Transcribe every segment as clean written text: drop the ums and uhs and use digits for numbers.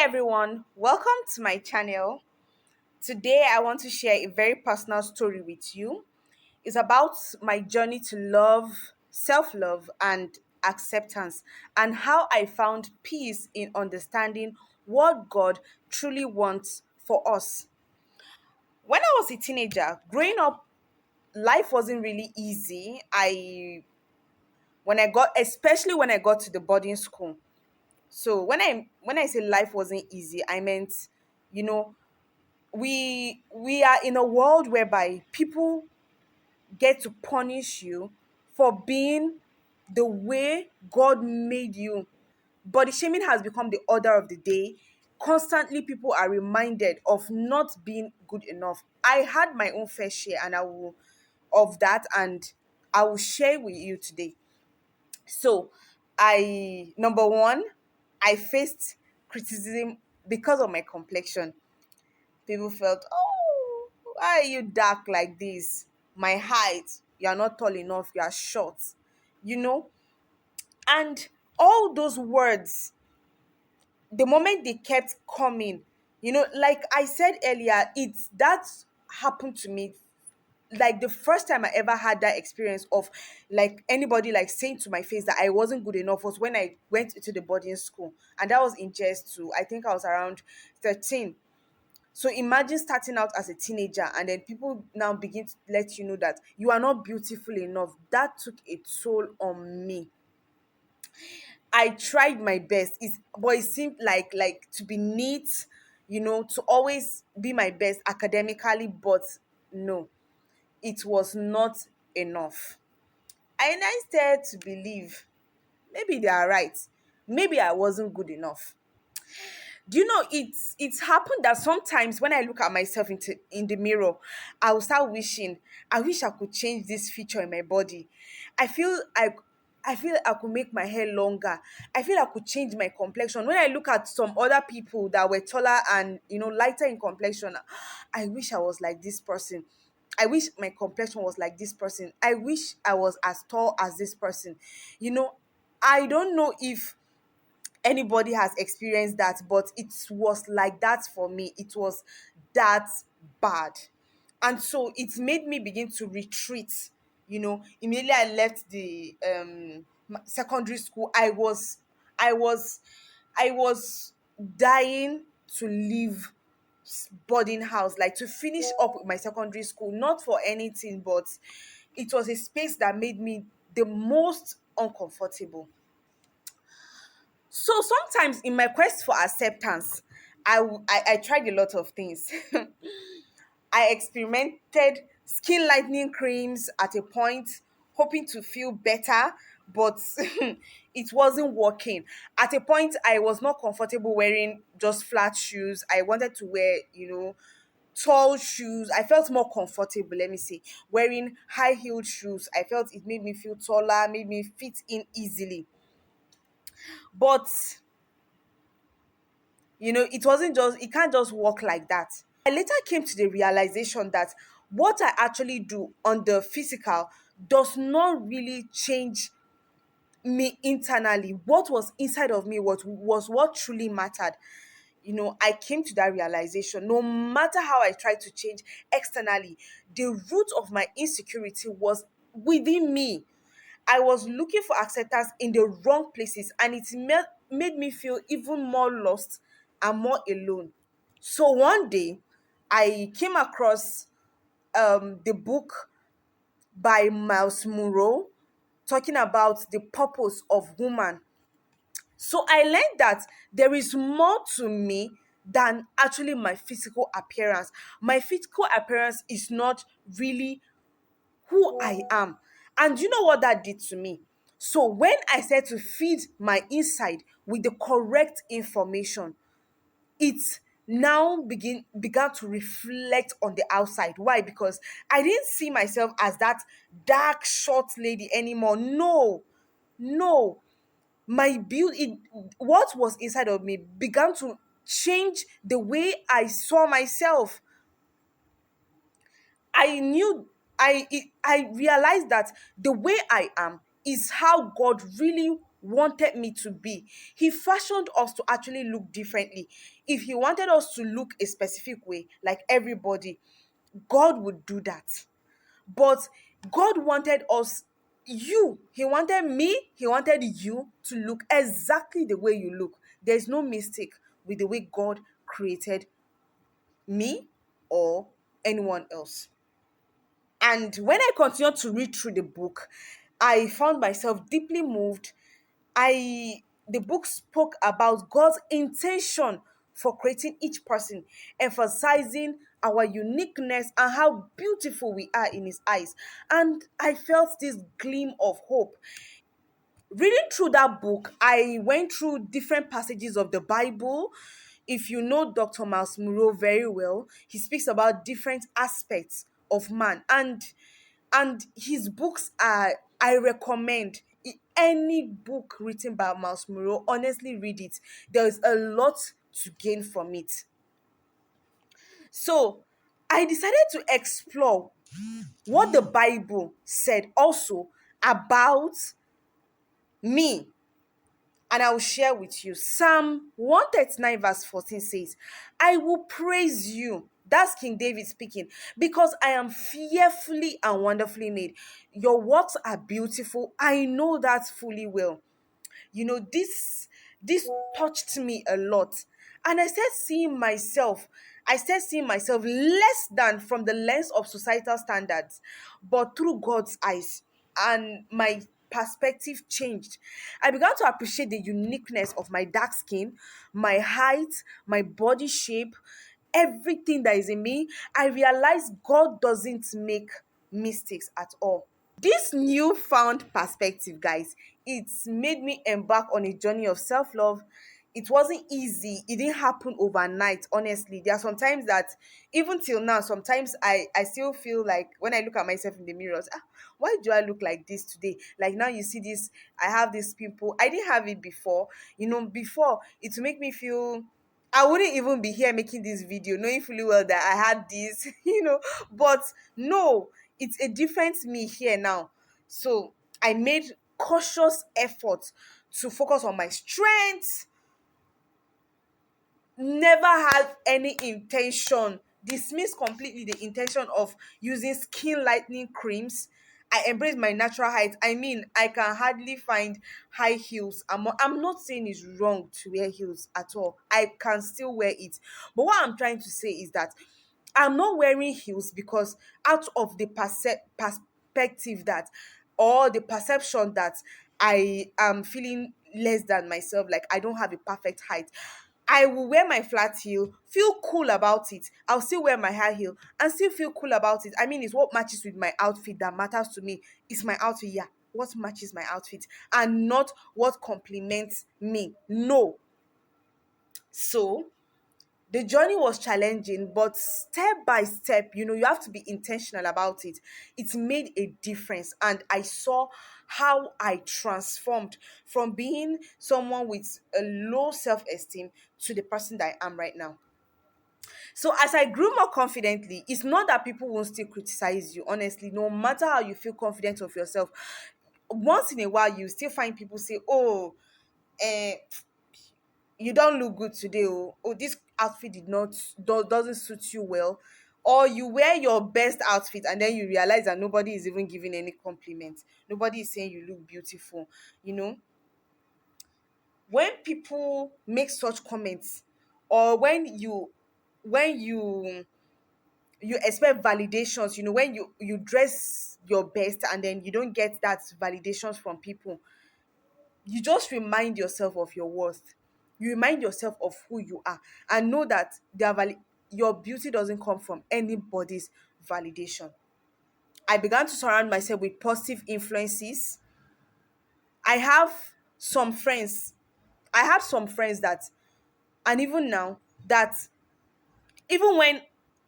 everyone, welcome to my channel. Today I want to share a very personal story with you. It's about my journey to love, self-love and acceptance and how I found peace in understanding what God truly wants for us. When I was a teenager, growing up, life wasn't really easy. I when I got especially when I got to the boarding school. So when I say life wasn't easy, I meant, you know, we are in a world whereby people get to punish you for being the way God made you. Body shaming has become the order of the day. Constantly people are reminded of not being good enough. I had my own fair share and I will of that, and I will share with you today. So, I number one, I faced criticism because of my complexion. People felt, oh, why are you dark like this? My height, you are not tall enough, you are short, you know? And all those words, the moment they kept coming, like I said earlier, it's that happened to me like the first time I ever had that experience of like anybody like saying to my face that I wasn't good enough was when I went into the boarding school. And that was in JS2. I think I was around 13. So imagine starting out as a teenager and then people now begin to let you know that you are not beautiful enough. That took a toll on me. I tried my best. But it seemed like to be neat, to always be my best academically, but no, it was not enough. And I started to believe maybe they are right. Maybe I wasn't good enough. Do you know it's happened that sometimes when I look at myself in the mirror, I will start wishing, I wish I could change this feature in my body. I feel I feel I could make my hair longer. I feel I could change my complexion. When I look at some other people that were taller and lighter in complexion, I wish I was like this person. I wish my complexion was like this person. I wish I was as tall as this person. You know, I don't know if anybody has experienced that, but it was like that for me. It was that bad. And so it made me begin to retreat. Immediately I left the secondary school. I was dying to leave boarding house, like to finish up with my secondary school, not for anything, but it was a space that made me the most uncomfortable. So sometimes in my quest for acceptance, I tried a lot of things. I experimented skin lightening creams at a point, hoping to feel better, but it wasn't working. At a point, I was not comfortable wearing just flat shoes. I wanted to wear, tall shoes. I felt more comfortable, let me say. Wearing high heeled shoes, I felt it made me feel taller, made me fit in easily. But it can't just work like that. I later came to the realization that what I actually do on the physical does not really change me internally. What was inside of me was what truly mattered. I came to that realization. No matter how I tried to change externally, the root of my insecurity was within me. I was looking for acceptance in the wrong places, and it made me feel even more lost and more alone. So one day, I came across the book by Miles Monroe talking about the purpose of woman. So I learned that there is more to me than actually my physical appearance. My physical appearance is not really who I am. And you know what that did to me? So when I said to feed my inside with the correct information, it now began to reflect on the outside. Why? Because I didn't see myself as that dark short lady anymore. No, no. My build it What was inside of me began to change the way I saw myself. I knew I realized that the way I am is how God really wanted me to be. He fashioned us to actually look differently. If he wanted us to look a specific way, like everybody, God would do that. But God wanted us, He wanted me, He wanted you to look exactly the way you look. There's no mistake with the way God created me or anyone else. And when I continued to read through the book, I found myself deeply moved. The book spoke about God's intention for creating each person, emphasizing our uniqueness and how beautiful we are in his eyes. And I felt this gleam of hope. Reading through that book, I went through different passages of the Bible. If you know Dr. Miles Monroe very well, he speaks about different aspects of man, and his books are, I recommend any book written by Miles Monroe. Honestly, read it. There's a lot to gain from it. So I decided to explore what the Bible said also about me, and I will share with you. Psalm 139, verse 14 says, I will praise you. That's King David speaking, because I am fearfully and wonderfully made. Your works are beautiful. I know that fully well. This touched me a lot. And I started seeing myself less than from the lens of societal standards, but through God's eyes. And my perspective changed. I began to appreciate the uniqueness of my dark skin, my height, my body shape, everything that is in me. I realized God doesn't make mistakes at all. This newfound perspective, guys, it's made me embark on a journey of self-love. It wasn't easy. It didn't happen overnight, honestly. There are sometimes that, even till now, sometimes I still feel like when I look at myself in the mirrors, why do I look like this today? Like now you see this, I have this pimple. I didn't have it before. Before it will make me feel I wouldn't even be here making this video, knowing fully well that I had this, But no, it's a different me here now. So I made cautious effort to focus on my strengths, never had any intention, dismiss completely the intention of using skin lightening creams. I embrace my natural height. I mean, I can hardly find high heels. I'm not saying it's wrong to wear heels at all. I can still wear it. But what I'm trying to say is that I'm not wearing heels because out of the perspective that, or the perception that I am feeling less than myself, like I don't have a perfect height. I will wear my flat heel, feel cool about it. I'll still wear my high heel and still feel cool about it. I mean, it's what matches with my outfit that matters to me. It's my outfit, yeah. What matches my outfit and not what compliments me. No. So the journey was challenging, but step by step, you have to be intentional about it. It made a difference, and I saw how I transformed from being someone with a low self-esteem to the person that I am right now. So as I grew more confidently, it's not that people won't still criticize you. Honestly, no matter how you feel confident of yourself, once in a while you still find people say, oh, eh, you don't look good today. Oh, this outfit doesn't suit you well. Or you wear your best outfit and then you realize that nobody is even giving any compliment. Nobody is saying you look beautiful. You know, when people make such comments, or when you expect validations, when you dress your best and then you don't get that validations from people, you just remind yourself of your worth. You remind yourself of who you are, and know that your beauty doesn't come from anybody's validation. I began to surround myself with positive influences. I have some friends. I had some friends that, and even now, that even when,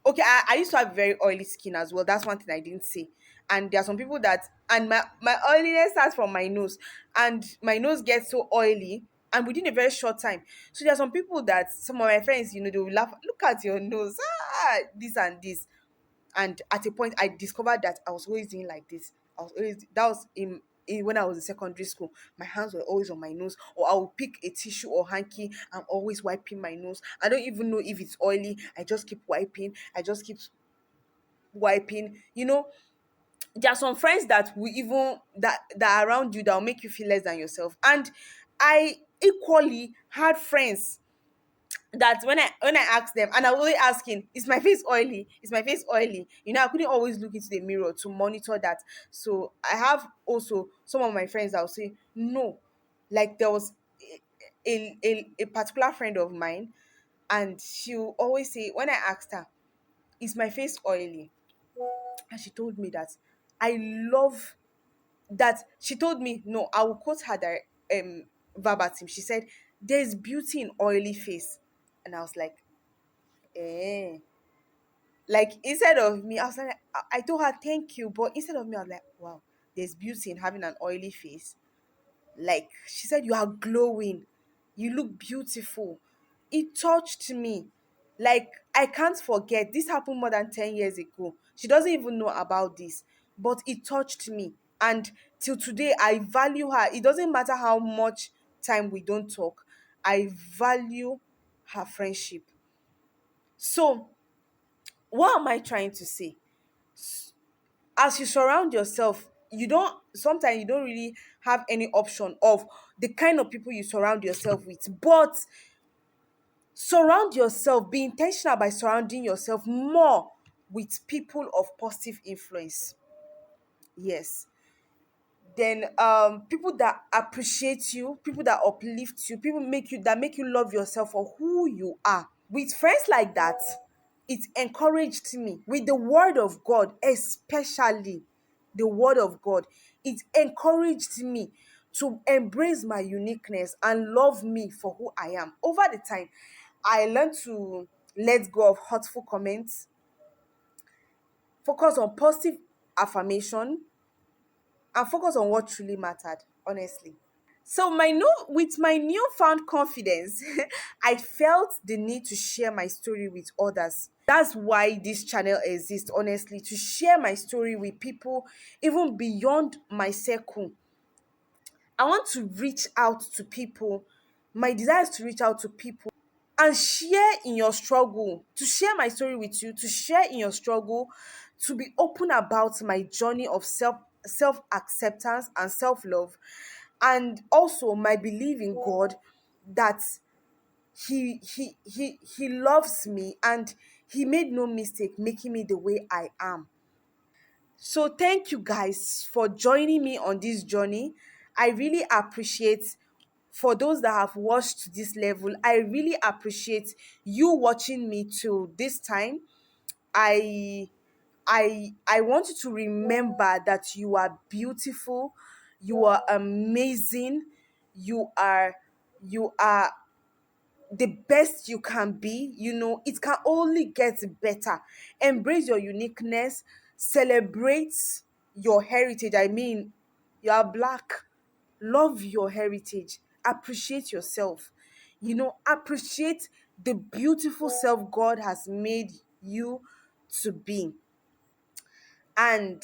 okay, I used to have very oily skin as well. That's one thing I didn't say. And there are some people that, and my oiliness starts from my nose, and my nose gets so oily and within a very short time. So there are some people that, some of my friends, they will laugh, look at your nose, this and this. And at a point I discovered that I was always doing like this. I was always, that was in when I was in secondary school, my hands were always on my nose, or I would pick a tissue or hanky. I'm always wiping my nose. I don't even know if it's oily. I just keep wiping. I just keep wiping. There are some friends that will even that are around you that will make you feel less than yourself. And I equally had friends that when I asked them, and I was always asking, is my face oily? Is my face oily? I couldn't always look into the mirror to monitor that. So I have also some of my friends that will say no. Like there was a particular friend of mine, and she'll always say, when I asked her, is my face oily? And she told me that I love that. She told me, no, I will quote her verbatim. She said, there's beauty in oily face. And I was like, eh. Like instead of me, I was like, I told her thank you, but instead of me, I was like, wow, there's beauty in having an oily face. Like she said, you are glowing, you look beautiful. It touched me. Like I can't forget. This happened more than 10 years ago. She doesn't even know about this, but it touched me. And till today, I value her. It doesn't matter how much time we don't talk. I value her friendship. So, what am I trying to say? As you surround yourself, sometimes you don't really have any option of the kind of people you surround yourself with, but surround yourself, be intentional by surrounding yourself more with people of positive influence. Yes. Then people that appreciate you, people that uplift you, people make you love yourself for who you are. With friends like that, it encouraged me with the word of God, especially the word of God. It encouraged me to embrace my uniqueness and love me for who I am. Over the time, I learned to let go of hurtful comments, focus on positive affirmation, and focus on what truly mattered, honestly. So with my newfound confidence, I felt the need to share my story with others. That's why this channel exists, honestly, to share my story with people even beyond my circle. I want to reach out to people. My desire is to reach out to people and share in your struggle, to share my story with you, to share in your struggle, to be open about my journey of self acceptance and self love, and also my belief in God that he loves me and he made no mistake making me the way I am. So thank you guys for joining me on this journey. I really appreciate, for those that have watched to this level, I really appreciate you watching me till this time. I I want you to remember that you are beautiful, you are amazing, you are you are the best you can be. It can only get better. Embrace your uniqueness, celebrate your heritage. I mean, you are black. Love your heritage, appreciate yourself. Appreciate the beautiful self God has made you to be. And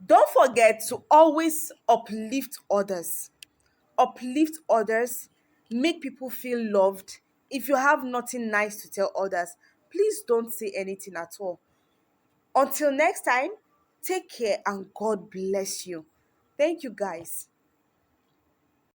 don't forget to always uplift others, make people feel loved. If you have nothing nice to tell others, please don't say anything at all. Until next time, take care and God bless you. Thank you, guys.